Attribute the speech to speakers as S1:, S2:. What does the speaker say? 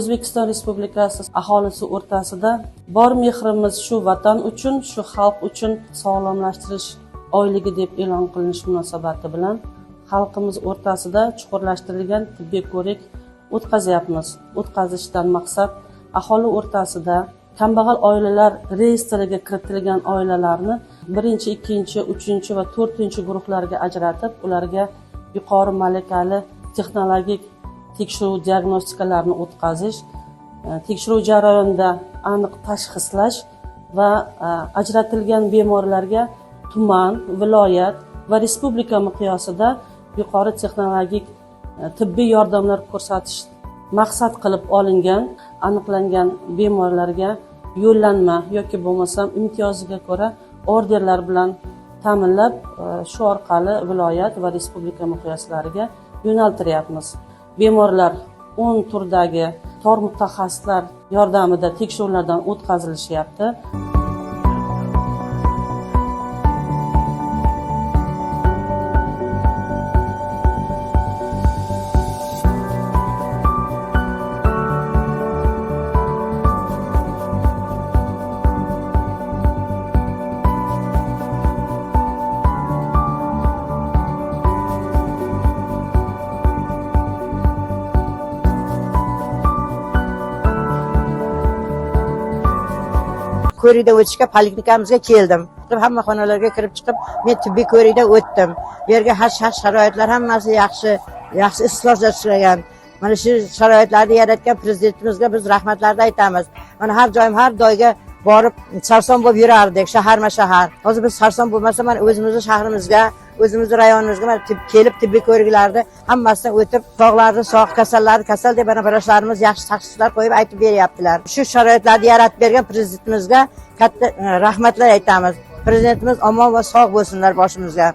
S1: O'zbekiston Respublikasi aholisi o'rtasida bor mehrimiz shu vatan uchun, shu xalq uchun sog'lomlashtirish oyligi deb e'lon qilinish munosabati bilan xalqimiz o'rtasida chuqurlashtirilgan tibbiy ko'rik o'tkazyapmiz. O'tkazishdan maqsad aholi o'rtasida kambag'al oilalar reyestriga kiritilgan oilalarni 1, 2, 3 va 4 guruhlarga ajratib, ularga yuqori malakali texnologik tekshiruv diagnostikalarni o'tkazish, tekshiruv jarayonida aniq tashxislash va ajratilgan bemorlarga tuman, viloyat va respublika miqyosida yuqori texnologik tibbiy yordamlar ko'rsatish maqsad qilib olingan, aniqlangan bemorlarga yo'llanma yoki bo'lmasam imtiyoziga ko'ra orderlar bilan ta'minlab, shu orqali viloyat va respublika miqyoslariga yo'naltiryapmiz. Bemorlar 10 turdagi tor mutaxassislar yordamida tekshiruvlardan o'tkazilishyapti.
S2: Ko'rikdan o'tishga poliklinikamizga keldim. Hamma xonalarga kirib chiqib, men tibbiy ko'rikdan o'tdim. Bu yerga har sharoitlar hammasi yaxshi islohlangan. Mana shu sharoitlarni yaratgan prezidentimizga biz rahmatlarni aytamiz. Mana har joyim har doyga borib sarson bo'lib yurardik, shaharma-shahar. Hozir biz sarson bo'lmasa, mana o'zimizning shahrimizga, o'zimizning rayonimizga kelib tibbiy ko'riklarni hammasidan o'tib, sog'larni sog', kasallarni kasal deb mana vrachlarimiz yaxshi tashxislar qo'yib aytib beryaptilar. Shu sharoitlarni yaratib bergan prezidentimizga katta rahmatlar aytamiz. Prezidentimiz omon va sog' bo'lsinlar boshimizga.